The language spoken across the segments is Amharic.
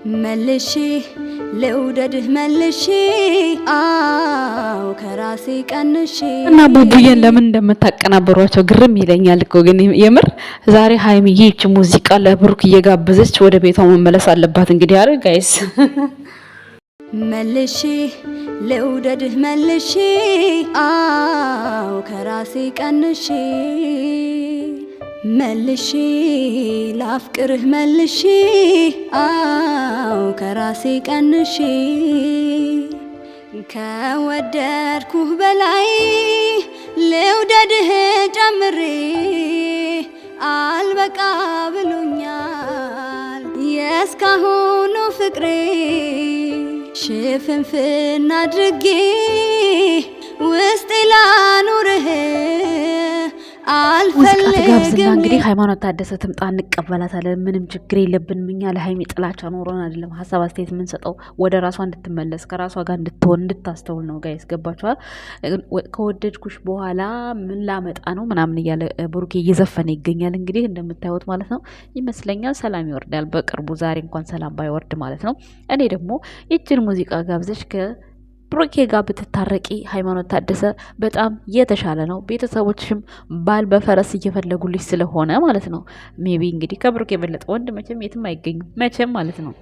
ملشي لودده ملشي كراسي ቀንሺ እና ቡቡዬን ለምን እንደምታቀናብሯቸው ግርም ይለኛል እኮ ግን የምር ዛሬ ሃይሚዬ እቺ ሙዚቃ ለብሩክ እየጋበዘች ወደ ቤቷ መመለስ አለባት እንግዲህ አይደል ጋይስ መልሺ ለውደድህ መልሺ ከራሴ ቀንሺ መልሺ ላፍቅርህ መልሺ ከራሴ ቀንሺ ከወደድኩህ በላይ ለውደድህ ጨምሬ አልበቃ ብሎኛል የስካሁኑ ፍቅሬ ሽፍንፍና አድርጌ ውስጤ ላኑርህ አልፈልግም እንግዲህ ሃይማኖት ታደሰ ትምጣ እንቀበላታለን ምንም ችግር የለብንም እኛ ለሃይሚ ጥላቻ ኖሮን አይደለም ሐሳብ አስተያየት ምን ሰጠው ወደ ራሷ እንድትመለስ ከራሷ ጋር እንድትሆን እንድታስተውል ነው ጋይስ ገባችኋል ከወደድኩሽ በኋላ ምን ላመጣ ነው ምናምን እያለ ብሩኬ እየዘፈነ ይገኛል እንግዲህ እንደምታዩት ማለት ነው ይመስለኛል ሰላም ይወርዳል በቅርቡ ዛሬ እንኳን ሰላም ባይወርድ ማለት ነው እኔ ደግሞ ይችን ሙዚቃ ጋብዘሽ ብሩኬ ጋር ብትታረቂ ሃይማኖት ታደሰ በጣም የተሻለ ነው ቤተሰቦችሽም ባል በፈረስ እየፈለጉልሽ ስለሆነ ማለት ነው ሜቢ እንግዲህ ከብሩኬ የበለጠ ወንድ መቼም የትም አይገኝም መቼም ማለት ነው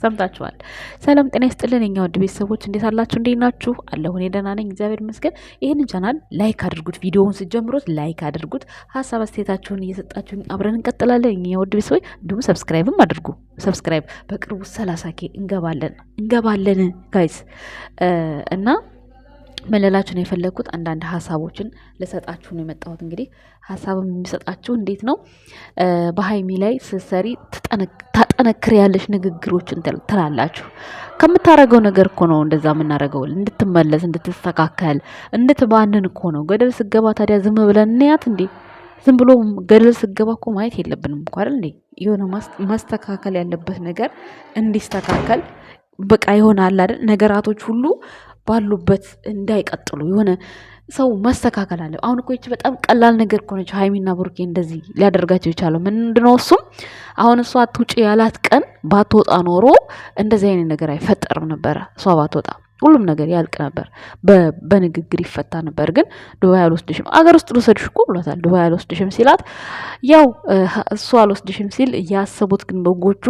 ሰምታችኋል ሰላም ጤና ይስጥልን የኛ ውድ ቤተሰቦች እንዴት አላችሁ እንዴት ናችሁ አለሁ እኔ ደህና ነኝ እግዚአብሔር ይመስገን ይሄንን ቻናል ላይክ አድርጉት ቪዲዮውን ስትጀምሩት ላይክ አድርጉት ሐሳብ አስተያየታችሁን እየሰጣችሁኝ አብረን እንቀጥላለን የኛ ውድ ቤተሰቦች እንዲሁም ሰብስክራይብም አድርጉ ሰብስክራይብ በቅርቡ 30K እንገባለን ጋይስ እና መለላችሁ ነው የፈለኩት አንዳንድ ሐሳቦችን ለሰጣችሁ ነው የመጣሁት እንግዲህ ሐሳብም የሚሰጣችሁ እንዴት ነው በሃይሚ ላይ ስሰሪ ታጠነክር ያለሽ ንግግሮችን ትላላችሁ ከምታረገው ነገር እኮ ነው እንደዛ የምናረገው እንድትመለስ እንድትስተካከል እንድትባንን እኮ ነው ገደል ስገባ ታዲያ ዝም ብለን እንያት እንዴ ዝም ብሎ ገደል ስገባ እኮ ማየት የለብንም እኮ አይደል እንዴ የሆነ ማስተካከል ያለበት ነገር እንዲስተካከል በቃ ይሆናል አይደል ነገራቶች ሁሉ ባሉበት እንዳይቀጥሉ የሆነ ሰው ማስተካከል አለ አሁን እኮ እቺ በጣም ቀላል ነገር እኮ ነች ሃይሚና ብሩኬ እንደዚህ ሊያደርጋቸው ይቻላል ምንድነው እሱም አሁን እሷ አትውጪ ያላት ቀን ባትወጣ ኖሮ እንደዚህ አይነት ነገር አይፈጠርም ነበር እሷ ባትወጣ ሁሉም ነገር ያልቅ ነበር በንግግር ይፈታ ነበር ግን ዱባይ አልወስድሽም አገር ውስጥ ልወስድሽ እኮ ብሏታል ዱባይ አልወስድሽም ሲላት ያው እሱ አልወስድሽም ሲል ያሰቡት ግን በጎቹ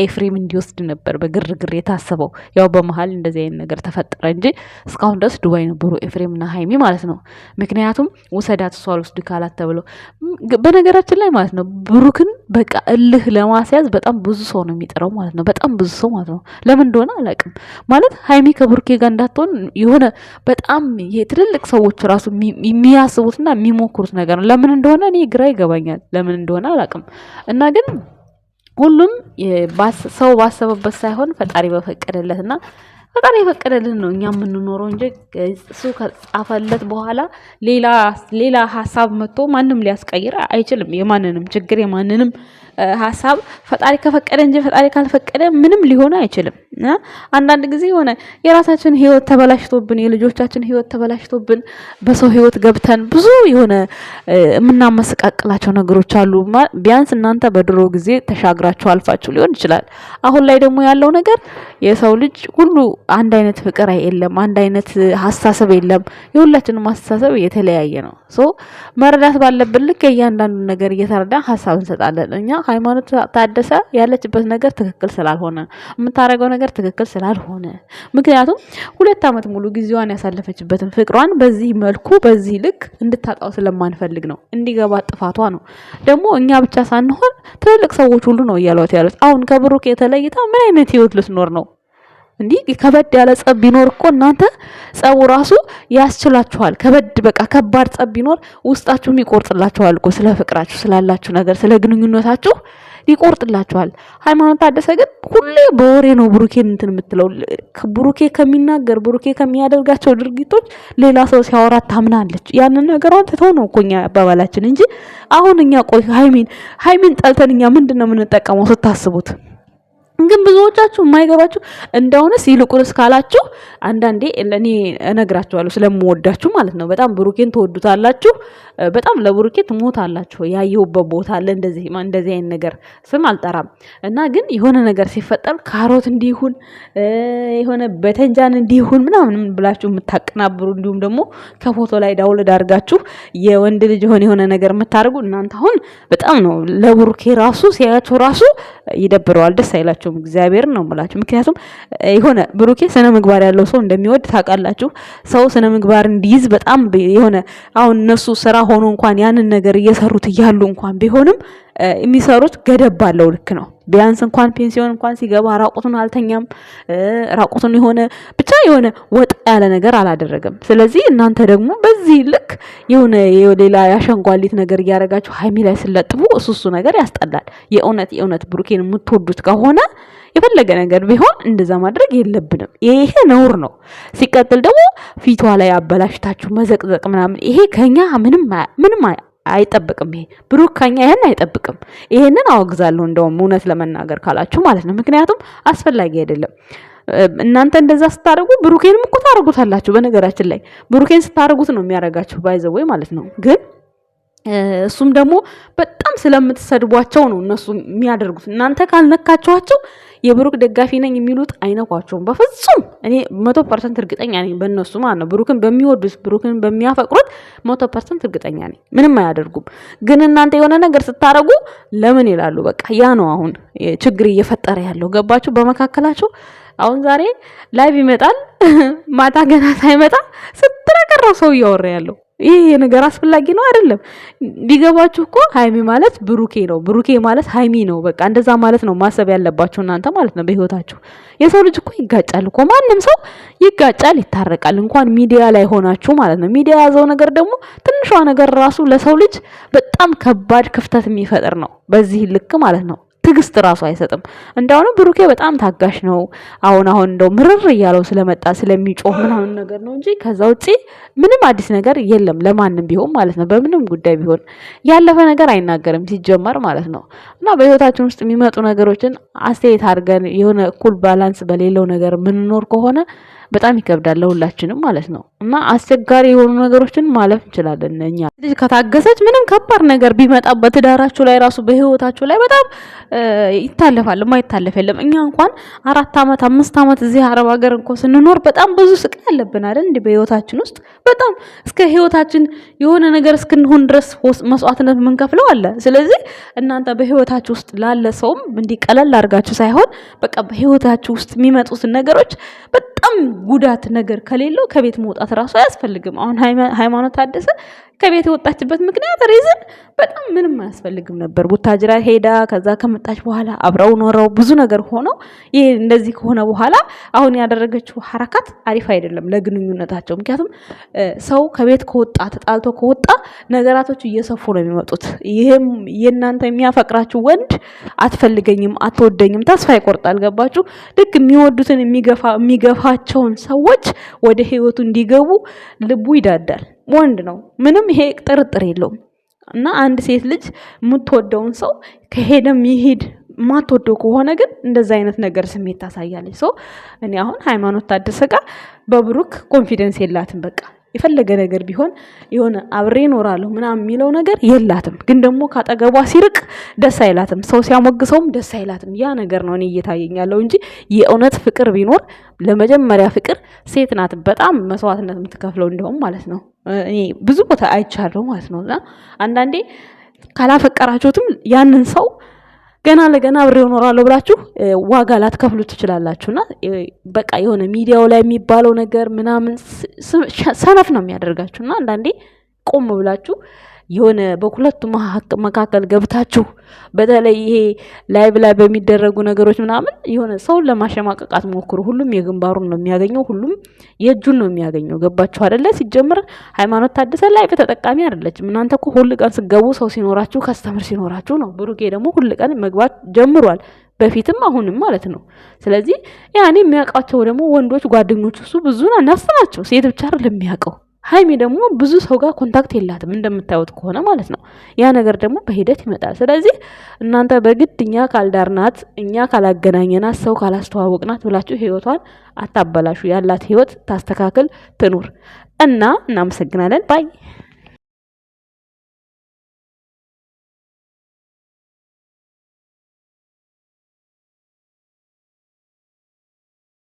ኤፍሬም እንዲወስድ ነበር በግርግር የታሰበው ያው በመሃል እንደዚህ አይነት ነገር ተፈጠረ እንጂ እስካሁን ድረስ ዱባይ ነበሩ ኤፍሬምና ሃይሚ ማለት ነው ምክንያቱም ወሰዳት እሱ አልወስድ ካላት ተብሎ በነገራችን ላይ ማለት ነው ብሩክን በቃ እልህ ለማስያዝ በጣም ብዙ ሰው ነው የሚጥረው ማለት ነው በጣም ብዙ ሰው ማለት ነው ለምን እንደሆነ አላውቅም ማለት ሃይሚ ከብሩኬ ጋር እንዳትሆን የሆነ በጣም የትልልቅ ሰዎች ራሱ የሚያስቡትና የሚሞክሩት ነገር ነው ለምን እንደሆነ እኔ ግራ ይገባኛል ለምን እንደሆነ አላውቅም እና ግን ሁሉም ሰው ባሰበበት ሳይሆን ፈጣሪ በፈቀደለትና ፈጣሪ የፈቀደልን ነው እኛ የምንኖረው እንጂ እሱ ከጻፈለት በኋላ ሌላ ሐሳብ መጥቶ ማንም ሊያስቀይር አይችልም የማንንም ችግር የማንንም ሐሳብ ፈጣሪ ከፈቀደ እንጂ ፈጣሪ ካልፈቀደ ምንም ሊሆን አይችልም አንዳንድ ጊዜ ሆነ የራሳችን ህይወት ተበላሽቶብን የልጆቻችን ህይወት ተበላሽቶብን በሰው ህይወት ገብተን ብዙ የሆነ የምናመሰቃቅላቸው ነገሮች አሉ ቢያንስ እናንተ በድሮ ጊዜ ተሻግራችሁ አልፋችሁ ሊሆን ይችላል አሁን ላይ ደግሞ ያለው ነገር የሰው ልጅ ሁሉ አንድ አይነት ፍቅር የለም አንድ አይነት ሐሳብ የለም የሁላችንም ሐሳብ የተለያየ ነው መረዳት ባለብን ልክ እያንዳንዱ ነገር እየተረዳ ሐሳብ እንሰጣለን እኛ ሃይማኖት ታደሰ ያለችበት ነገር ትክክል ስላልሆነ የምታረገው ነገር ትክክል ስላልሆነ ምክንያቱም 2 አመት ሙሉ ጊዜዋን ያሳለፈችበትን ፍቅሯን በዚህ መልኩ በዚህ ልክ እንድታጣው ስለማንፈልግ ነው እንዲገባ ጥፋቷ ነው ደግሞ እኛ ብቻ ሳንሆን ትልልቅ ሰዎች ሁሉ ነው ያሏት አሁን ከብሩክ የተለይታ ምን አይነት ህይወት ልትኖር ነው እንዴ ከበድ ያለ ጸብ ቢኖር እኮ እናንተ ጸቡ ራሱ ያስችላችኋል ከበድ በቃ ከባድ ጸብ ቢኖር ውስጣችሁም ይቆርጥላችኋል እኮ ስለ ፍቅራችሁ ስላላችሁ ነገር ስለ ግንኙነታችሁ ይቆርጥላችኋል ሃይማኖት ታደሰ ግን ሁሌ በወሬ ነው ብሩኬን እንትን የምትለው ብሩኬ ከሚናገር ብሩኬ ከሚያደርጋቸው ድርጊቶች ሌላ ሰው ሲያወራ ታምናለች ያንን ነገሯን ተተው ነው እኮኛ አባባላችን እንጂ አሁን እኛ ቆይ ሃይሚን ጠልተን እኛ ምንድነው የምንጠቀመው ስታስቡት ግን ብዙዎች ብዙዎቻችሁ የማይገባችሁ እንደውንስ ይልቁንስ ካላችሁ አንዳንዴ እኔ እነግራችኋለሁ ስለምወዳችሁ ማለት ነው። በጣም ብሩኬን ትወዱታላችሁ፣ በጣም ለብሩኬ ትሞታላችሁ። ያየሁበት ቦታ አለ እንደዚህ አይነት ነገር ስም አልጠራም እና ግን የሆነ ነገር ሲፈጠር ካሮት እንዲሁን የሆነ በተንጃን እንዲሁን ምናምን ብላችሁ የምታቀናብሩ እንዲሁም ደግሞ ከፎቶ ላይ ዳውንሎድ አድርጋችሁ የወንድ ልጅ የሆነ ነገር የምታደርጉ እናንተ አሁን በጣም ነው ለብሩኬ ራሱ ሲያያችሁ ራሱ ይደብረዋል፣ ደስ አይላችሁም። እግዚአብሔር ነው የምላችሁ። ምክንያቱም የሆነ ብሩኬ ስነ ምግባር ያለው ሰው እንደሚወድ ታውቃላችሁ። ሰው ስነ ምግባር እንዲይዝ በጣም የሆነ አሁን እነሱ ስራ ሆኖ እንኳን ያንን ነገር እየሰሩት እያሉ እንኳን ቢሆንም የሚሰሩት ገደብ ባለው ልክ ነው። ቢያንስ እንኳን ፔንሲዮን እንኳን ሲገባ ራቁቱን አልተኛም፣ ራቁቱን የሆነ ብቻ የሆነ ወጣ ያለ ነገር አላደረገም። ስለዚህ እናንተ ደግሞ በዚህ ልክ የሆነ ሌላ ያሸንጓሊት ነገር እያደረጋችሁ ሀይሚ ላይ ስለጥፉ እሱ ነገር ያስጠላል። የእውነት ብሩኬን የምትወዱት ከሆነ የፈለገ ነገር ቢሆን እንደዛ ማድረግ የለብንም። ይሄ ነውር ነው። ሲቀጥል ደግሞ ፊቷ ላይ አበላሽታችሁ መዘቅዘቅ ምናምን ይሄ ከኛ ምንም አይጠብቅም። ይሄ ብሩክ ከኛ ይሄን አይጠብቅም። ይሄንን አወግዛለሁ እንደውም እውነት ለመናገር ካላችሁ ማለት ነው። ምክንያቱም አስፈላጊ አይደለም። እናንተ እንደዛ ስታደርጉ ብሩኬንም እኮ ታደርጉታላችሁ። በነገራችን ላይ ብሩኬን ስታደርጉት ነው የሚያደርጋችሁ ባይዘወይ ማለት ነው። ግን እሱም ደግሞ በጣም ስለምትሰድቧቸው ነው እነሱ የሚያደርጉት። እናንተ ካልነካችኋቸው የብሩክ ደጋፊ ነኝ የሚሉት አይነኳቸውም በፍጹም። እኔ 100% እርግጠኛ ነኝ በእነሱ ማለት ነው። ብሩክን በሚወዱት ብሩክን በሚያፈቅሩት 100% እርግጠኛ ነኝ ምንም አያደርጉም። ግን እናንተ የሆነ ነገር ስታረጉ ለምን ይላሉ። በቃ ያ ነው አሁን ችግር እየፈጠረ ያለው ገባችሁ በመካከላችሁ። አሁን ዛሬ ላይቭ ይመጣል፣ ማታ ገና ሳይመጣ ስትረቀረው ሰው እያወራ ያለው ይሄ ነገር አስፈላጊ ነው አይደለም። ቢገባችሁ እኮ ሃይሚ ማለት ብሩኬ ነው፣ ብሩኬ ማለት ሃይሚ ነው። በቃ እንደዛ ማለት ነው ማሰብ ያለባችሁ እናንተ ማለት ነው በህይወታችሁ። የሰው ልጅ እኮ ይጋጫል እኮ ማንም ሰው ይጋጫል፣ ይታረቃል። እንኳን ሚዲያ ላይ ሆናችሁ ማለት ነው። ሚዲያ ያዘው ነገር ደግሞ ትንሿ ነገር ራሱ ለሰው ልጅ በጣም ከባድ ክፍተት የሚፈጥር ነው በዚህ ልክ ማለት ነው። ትግስት ራሱ አይሰጥም። እንደውም ብሩኬ በጣም ታጋሽ ነው። አሁን እንደው ምርር እያለው ስለመጣ ስለሚጮህ ምናምን ነገር ነው እንጂ ከዛ ውጪ ምንም አዲስ ነገር የለም ለማንም ቢሆን ማለት ነው። በምንም ጉዳይ ቢሆን ያለፈ ነገር አይናገርም ሲጀመር ማለት ነው። እና በህይወታችን ውስጥ የሚመጡ ነገሮችን አስተያየት አድርገን የሆነ እኩል ባላንስ በሌለው ነገር ምንኖር ከሆነ በጣም ይከብዳል ለሁላችንም ማለት ነው። እና አስቸጋሪ የሆኑ ነገሮችን ማለፍ እንችላለን። እኛ ልጅ ከታገሰች ምንም ከባድ ነገር ቢመጣ በትዳራችሁ ላይ ራሱ በህይወታችሁ ላይ በጣም ይታለፋል። የማይታለፍ የለም። እኛ እንኳን 4 ዓመት 5 ዓመት እዚህ አረብ ሀገር እንኳን ስንኖር በጣም ብዙ ስቃይ ያለብን አይደል እንዴ? በህይወታችን ውስጥ በጣም እስከ ህይወታችን የሆነ ነገር እስክንሆን ድረስ መስዋዕትነት የምንከፍለው አለ። ስለዚህ እናንተ በህይወታችሁ ውስጥ ላለ ሰውም እንዲቀለል አድርጋችሁ ሳይሆን በቃ በህይወታችሁ ውስጥ የሚመጡትን ነገሮች በጣም ጉዳት ነገር ከሌለው ከቤት መውጣት ራሱ አያስፈልግም። አሁን ሃይማኖት ታደሰ ከቤት የወጣችበት ምክንያት ሪዝን በጣም ምንም አያስፈልግም ነበር። ቡታጅራ ሄዳ ከዛ ከመጣች በኋላ አብረው ኖረው ብዙ ነገር ሆነው ይሄ እንደዚህ ከሆነ በኋላ አሁን ያደረገችው ሐረካት አሪፍ አይደለም ለግንኙነታቸው። ምክንያቱም ሰው ከቤት ከወጣ ተጣልቶ ከወጣ ነገራቶች እየሰፉ ነው የሚመጡት። ይሄም የእናንተ የሚያፈቅራችሁ ወንድ አትፈልገኝም፣ አትወደኝም ተስፋ ይቆርጣል። ገባችሁ? ልክ የሚወዱትን የሚገፋቸውን ሰዎች ወደ ህይወቱ እንዲገቡ ልቡ ይዳዳል። ወንድ ነው ምንም ይሄ ጥርጥር የለውም። እና አንድ ሴት ልጅ የምትወደውን ሰው ከሄደም ይሄድ ማትወደው ከሆነ ግን እንደዛ አይነት ነገር ስሜት ታሳያለች። ሶ እኔ አሁን ሃይማኖት ታደሰ ጋር በብሩክ ኮንፊደንስ የላትም። በቃ የፈለገ ነገር ቢሆን የሆነ አብሬ እኖራለሁ ምናምን የሚለው ነገር የላትም። ግን ደግሞ ካጠገቧ ሲርቅ ደስ አይላትም፣ ሰው ሲያሞግሰውም ደስ አይላትም። ያ ነገር ነው እኔ እየታየኝ ያለው እንጂ የእውነት ፍቅር ቢኖር ለመጀመሪያ ፍቅር ሴት ናት በጣም መስዋዕትነት የምትከፍለው እንደውም ማለት ነው። እኔ ብዙ ቦታ አይቻለሁ ማለት ነው። እና አንዳንዴ ካላፈቀራችሁትም ያንን ሰው ገና ለገና አብሬው እኖራለሁ ብላችሁ ዋጋ ላትከፍሉ ትችላላችሁና በቃ የሆነ ሚዲያው ላይ የሚባለው ነገር ምናምን ሰነፍ ነው የሚያደርጋችሁና አንዳንዴ ቆም ብላችሁ የሆነ በሁለቱ መካከል ገብታችሁ በተለይ ይሄ ላይቭ ላይ በሚደረጉ ነገሮች ምናምን የሆነ ሰውን ለማሸማቀቃት ሞክሩ። ሁሉም የግንባሩን ነው የሚያገኘው፣ ሁሉም የእጁን ነው የሚያገኘው። ገባችሁ አይደለ? ሲጀምር ሃይማኖት ታደሰ ላይቭ ተጠቃሚ አይደለችም። እናንተ እኮ ሁሉ ቀን ስገቡ ሰው ሲኖራችሁ ከስተመር ሲኖራችሁ ነው። ብሩኬ ደግሞ ሁሉ ቀን መግባት ጀምሯል፣ በፊትም አሁንም ማለት ነው። ስለዚህ ያኔ የሚያውቃቸው ደግሞ ወንዶች ጓደኞች እሱ ብዙ ናቸው፣ ሴት ብቻ አይደለም የሚያውቀው ሀይሚ ደግሞ ብዙ ሰው ጋር ኮንታክት የላትም እንደምታዩት ከሆነ ማለት ነው። ያ ነገር ደግሞ በሂደት ይመጣል። ስለዚህ እናንተ በግድ እኛ ካልዳርናት፣ እኛ ካላገናኘናት፣ ሰው ካላስተዋወቅናት ብላችሁ ህይወቷን አታበላሹ። ያላት ህይወት ታስተካክል፣ ትኑር እና እናመሰግናለን ባይ